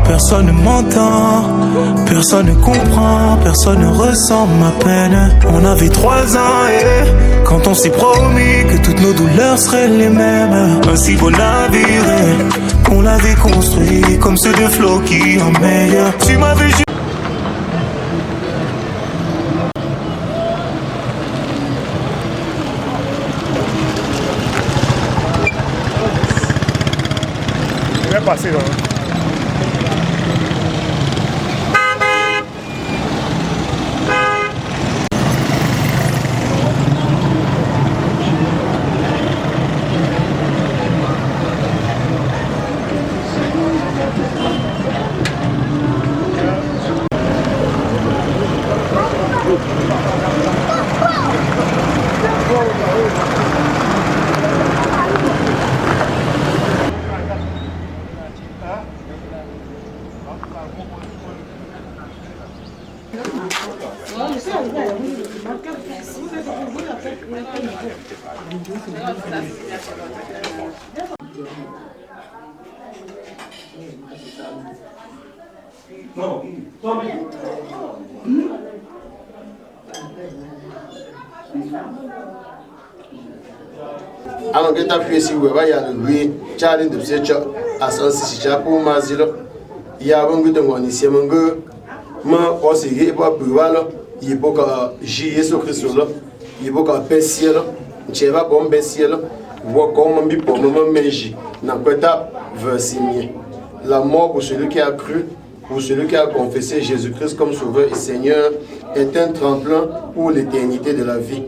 Personne ne m'entend, personne ne comprend, personne ne ressent ma peine. On avait 3 ans et quand on s'est promis que toutes nos douleurs seraient les mêmes. Un si beau navire qu'on l'avait construit comme ceux de flots qui en meilleur. Tu m'avais juste... Je vais passer là. Alors que tu as pu essayer de voir le Charlie de Secha à son Sisha pour Mazilo. Il y a un peu de mon ici, mon gars. Moi, aussi, il y a pas de pouvoir. Il y a pas de Jésus Christ. Il y a pas de Pessie. Il y a pas de Pessie. Voir comment on pour moment manger. N'a pas de signer. La mort pour celui qui a cru, pour celui qui a confessé Jésus-Christ comme Sauveur et Seigneur, est un tremplin pour l'éternité de la vie.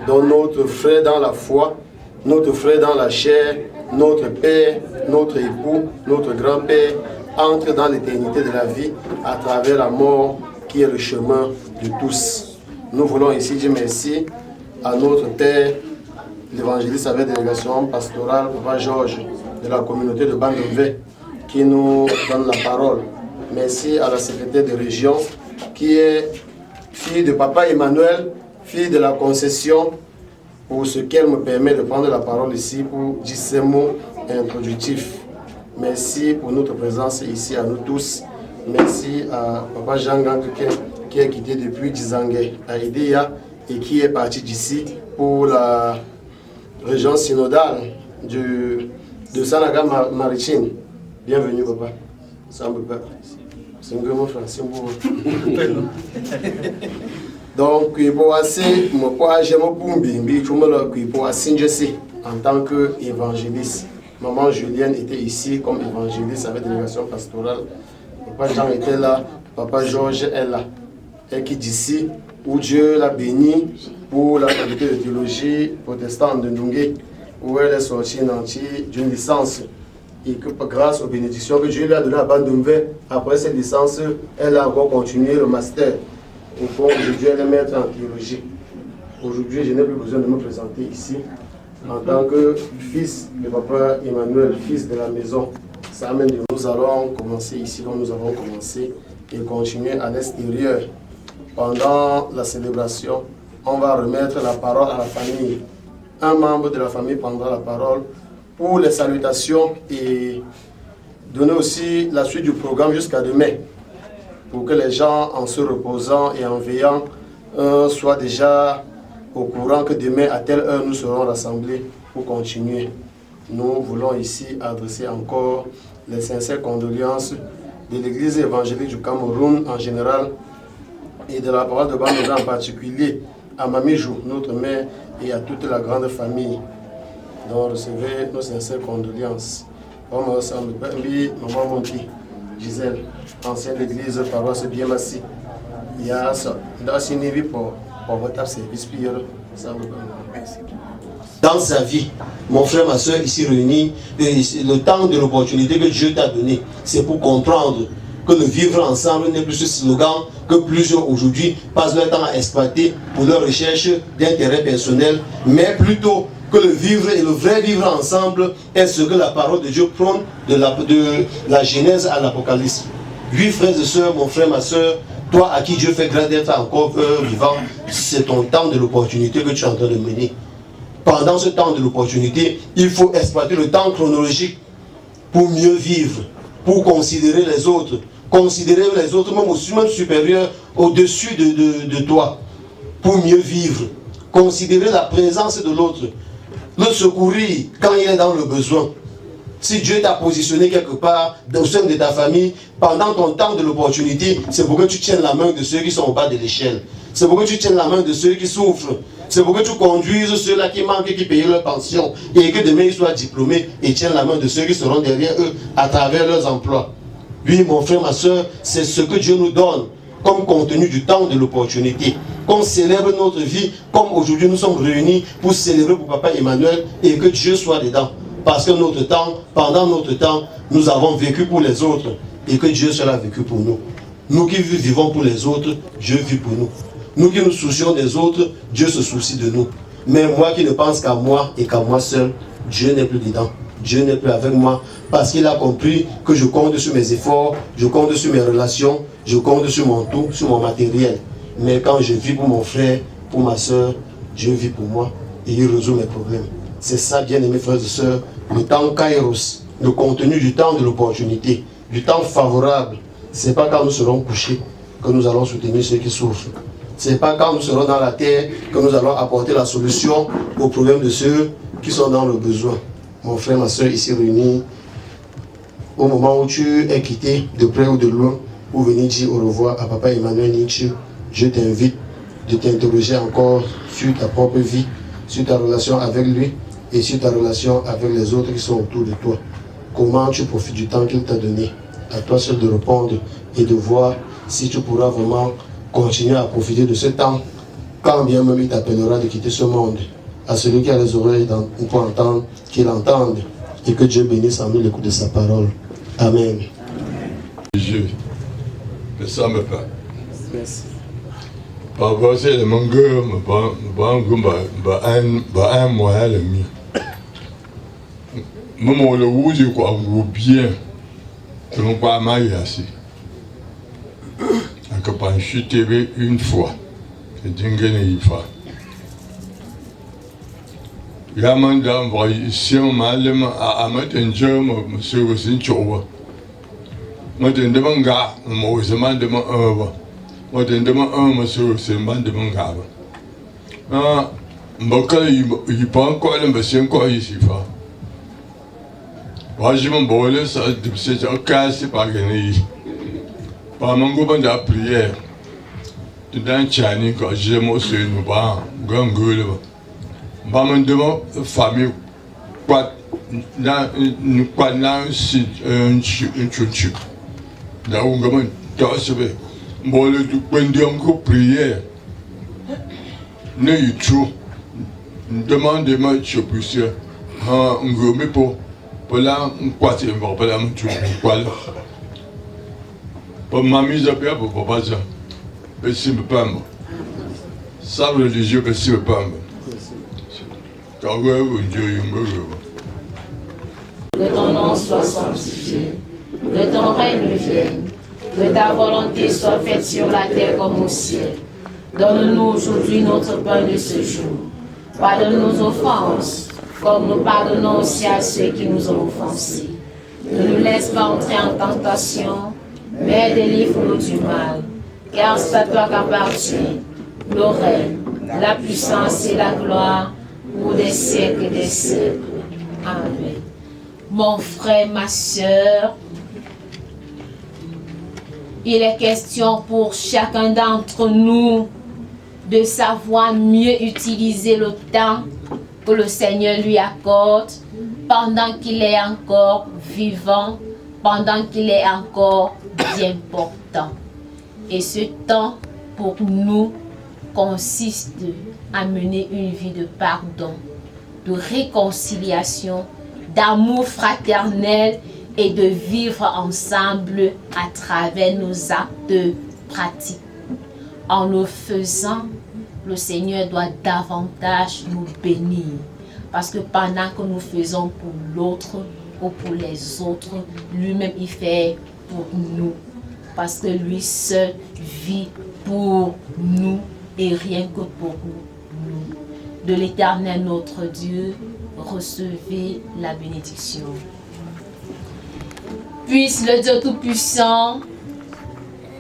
Donc notre frère dans la foi, notre frère dans la chair, notre père, notre époux, notre grand-père entre dans l'éternité de la vie à travers la mort qui est le chemin de tous. Nous voulons ici dire merci à notre père, l'évangéliste avec délégation pastorale, Papa Georges, de la communauté de Bandové, qui nous donne la parole. Merci à la secrétaire de région, qui est fille de Papa Emmanuel, fille de la concession, pour ce qu'elle me permet de prendre la parole ici pour dire ces mots introductifs. Merci pour notre présence ici à nous tous. Merci à Papa Jean Gangueke qui est quitté depuis Dizangé à Idéa et qui est parti d'ici pour la région synodale de Sanaga Maritime. Bienvenue Papa. C'est un grand français. Donc, il faut assez, en tant qu'évangéliste. Maman Julienne était ici comme évangéliste avec délégation pastorale. Papa Jean était là, Papa Georges est là. Et qui d'ici, où Dieu l'a béni pour la faculté de théologie protestante de Ndungé, où elle est sortie nantie d'une licence. Et que grâce aux bénédictions que Dieu lui a données à Bandumvé, après cette licence, elle a encore continué le master. Au fond, aujourd'hui, elle est maître en théologie. Aujourd'hui, je n'ai plus besoin de me présenter ici en tant que fils de Papa Emmanuel, fils de la maison. Ça amène de nous allons commencer ici comme nous avons commencé et continuer à l'extérieur. Pendant la célébration, on va remettre la parole à la famille. Un membre de la famille prendra la parole pour les salutations et donner aussi la suite du programme jusqu'à demain, pour que les gens, en se reposant et en veillant, soient déjà au courant que demain, à telle heure, nous serons rassemblés pour continuer. Nous voulons ici adresser encore les sincères condoléances de l'Église évangélique du Cameroun en général et de la parole de Bandové en particulier, à Mamijou, notre mère, et à toute la grande famille. Donc recevez nos sincères condoléances. Maman Monti, Gisèle, ancienne église, paroisse bien massée. Il y a ça. Dans une vie pour votre service, ça vous merci. Dans sa vie, mon frère, ma soeur, ici réunis, le temps de l'opportunité que Dieu t'a donné, c'est pour comprendre que le vivre ensemble n'est plus ce slogan que plusieurs aujourd'hui passent leur temps à exploiter pour leur recherche d'intérêt personnel, mais plutôt que le vivre et le vrai vivre ensemble est ce que la parole de Dieu prône de la Genèse à l'Apocalypse. Oui, frères et sœurs, mon frère, ma soeur, toi à qui Dieu fait grâce d'être encore vivant, c'est ton temps de l'opportunité que tu es en train de mener. Pendant ce temps de l'opportunité, il faut exploiter le temps chronologique pour mieux vivre, pour considérer les autres même supérieurs au-dessus de toi, pour mieux vivre, considérer la présence de l'autre, le secourir quand il est dans le besoin. Si Dieu t'a positionné quelque part au sein de ta famille, pendant ton temps de l'opportunité, c'est pour que tu tiennes la main de ceux qui sont au bas de l'échelle. C'est pour que tu tiennes la main de ceux qui souffrent. C'est pour que tu conduises ceux-là qui manquent et qui payent leur pension. Et que demain ils soient diplômés et tiennent la main de ceux qui seront derrière eux à travers leurs emplois. Oui, mon frère, ma soeur, c'est ce que Dieu nous donne comme contenu du temps de l'opportunité. Qu'on célèbre notre vie comme aujourd'hui nous sommes réunis pour célébrer pour Papa Emmanuel et que Dieu soit dedans. Parce que pendant notre temps, nous avons vécu pour les autres et que Dieu soit vécu pour nous. Nous qui vivons pour les autres, Dieu vit pour nous. Nous qui nous soucions des autres, Dieu se soucie de nous. Mais moi qui ne pense qu'à moi et qu'à moi seul, Dieu n'est plus dedans. Dieu n'est plus avec moi parce qu'il a compris que je compte sur mes efforts, je compte sur mes relations, je compte sur mon tout, sur mon matériel. Mais quand je vis pour mon frère, pour ma soeur, Dieu vit pour moi et il résout mes problèmes. C'est ça, bien-aimés frères et sœurs, le temps kairos, le contenu du temps de l'opportunité, du temps favorable. Ce n'est pas quand nous serons couchés que nous allons soutenir ceux qui souffrent. Ce n'est pas quand nous serons dans la terre que nous allons apporter la solution aux problèmes de ceux qui sont dans le besoin. Mon frère, ma soeur, ici réunis, au moment où tu es quitté de près ou de loin pour venir dire au revoir à Papa Emmanuel Nietzsche, je t'invite de t'interroger encore sur ta propre vie, sur ta relation avec lui et sur ta relation avec les autres qui sont autour de toi. Comment tu profites du temps qu'il t'a donné. À toi seul de répondre et de voir si tu pourras vraiment continuer à profiter de ce temps, quand bien même il t'appellera de quitter ce monde. À celui qui a les oreilles pour entendre, qu'il entende, et que Dieu bénisse en nous l'écoute de sa parole. Amen. Dieu, que ça me fait. Merci. Par rapport à le mangue, un mois le mi. Maman le rouge quoi, ou bien, que l'on pas mal assez. Que pas chuter une fois, que Dingene y fa. Yaman d'envoyer si on m'a à mettre un germe, monsieur aussi choua. Moi je demande gars, moi je demande moi je demande monsieur c'est man demande gars. Ah, mbaka il pas encore le monsieur encore ici fa. Moi je m'en bolle ça c'est un cas c'est pas gagné. Par mon gouvernement de la prière, tu dans Tchani, quand j'ai mon soeur, nous pas, grand gueule. Par mon demande, famille, quoi, dans un site, un chouchou. Dans un gouvernement, tu as sauvé. Bon, le point de prière, n'est tout. Demande-moi, je peux dire, un gouvernement pour là, quoi, c'est un peu là, quoi. Pour ma mise à pied, pour papa, et si me pas, ça religieux que si me pas. Quand vous Dieu, que ton nom soit sanctifié, que ton règne vienne, que ta volonté soit faite sur la terre comme au ciel. Donne-nous aujourd'hui notre pain de ce jour. Pardonne nos offenses, comme nous pardonnons aussi à ceux qui nous ont offensés. Ne nous laisse pas entrer en tentation, mais délivre-nous du mal, car c'est à toi qu'appartient le règne, la puissance et la gloire pour des siècles et des siècles. Amen. Mon frère, ma soeur, il est question pour chacun d'entre nous de savoir mieux utiliser le temps que le Seigneur lui accorde pendant qu'il est encore vivant pendant qu'il est encore bien portant. Et ce temps pour nous consiste à mener une vie de pardon, de réconciliation, d'amour fraternel et de vivre ensemble à travers nos actes pratiques. En le faisant, le Seigneur doit davantage nous bénir. Parce que pendant que nous faisons pour l'autre ou pour les autres, lui-même il fait pour nous. Parce que lui seul vit pour nous et rien que pour nous. De l'Éternel notre Dieu, recevez la bénédiction. Puisse le Dieu Tout-Puissant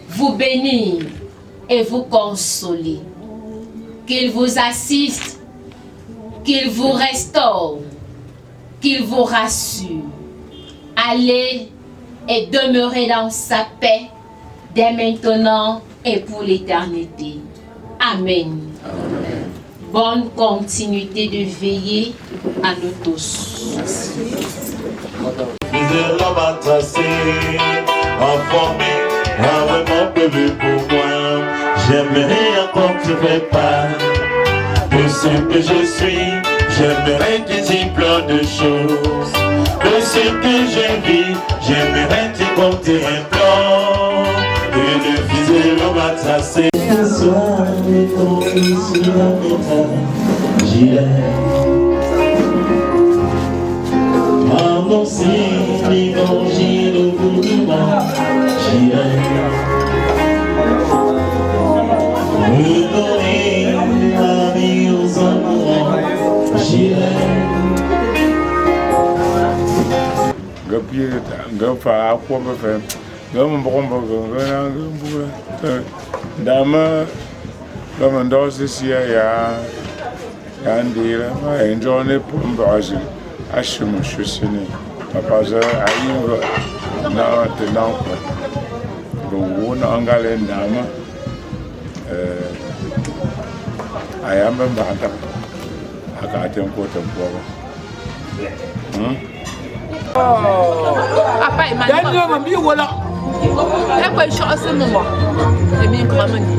vous bénir et vous consoler. Qu'il vous assiste, qu'il vous restaure, qu'il vous rassure. Allez et demeurez dans sa paix dès maintenant et pour l'éternité. Amen. Amen. Bonne continuité de veiller à nous tous. L'homme a tracé, informé, a vraiment prévu pour moi. J'aimerais encore que tu fais pas de ce que je suis. J'aimerais que tu plein de choses. De ce que je vis, j'aimerais te compter un plan. Et le fils de l'homme a tracé. Ce soir, les tombés sur la métal, j'irai. Annoncer l'évangile au bout du monde, j'irai. Me donner la vie aux amoureux, j'irai. Gapi gafa akwa befe gam bombo gana gam dama gam ndo sisi ya ndira ma enjoy ne pombaji ashumu shusini papa za ayingo na tenanko go na angale dama ayamba mbata akatem ko tempo Apa iman. Dan yo mambi wala. E ko shosi mo mo. E mi kramani.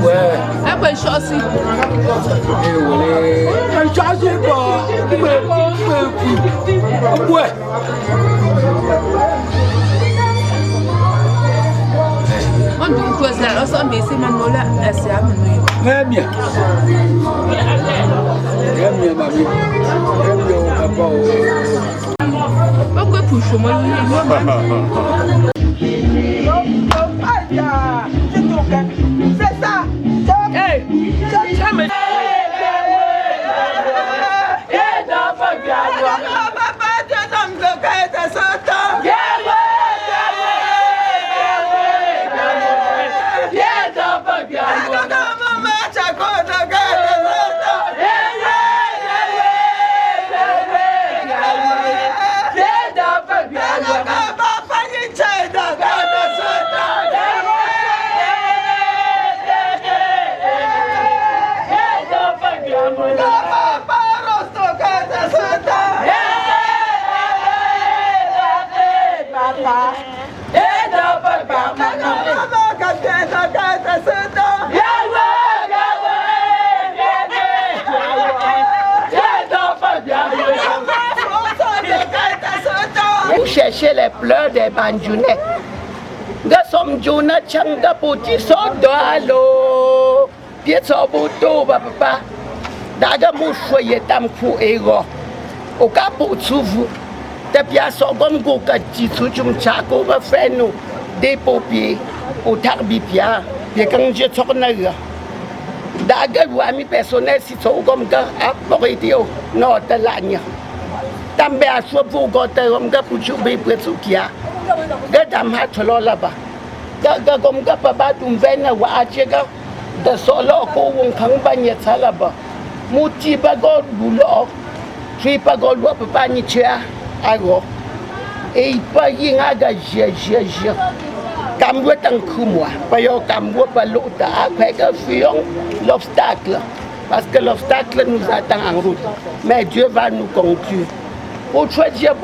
Ouais. E ko shosi. E wole. E shosi ko. Ouais. On dit que ça là ça mais c'est maintenant là c'est à mon. Très bien. Très bien mamie. Très bien papa. Pourquoi pour moi c'est ça. Hey, Vous cherchez les pleurs des Bandjounais. Nous sommes Juna Changa Poti Sodalo. Pietso Boto, papa. Daga Mouchoye Tamkou Ego. Au cas pour vous, des pièces comme Goka Titsujum Chako, va faire nous des papiers au Tarbipia, des kanjets tourneurs. Daga Wami personnel, si c'est comme ça, à Borédio, non, de l'année. Tambe a soi pour goter comme ça pour jouer Bretsukia. Gadam Hatolo là-bas. Gaga comme ça, papa, tu m'vènes à Wachega, de solo, qu'on campagne là-bas. Mouti bagot boulot, tu pas gaulois, papa, ni tia, alors. Et il pas y en a gagé, Camboua tant que moi, pas yo Camboua, pas l'autre, après que fuyons l'obstacle. Parce que l'obstacle nous attend en route. Mais Dieu va nous conclure. Pour choisir,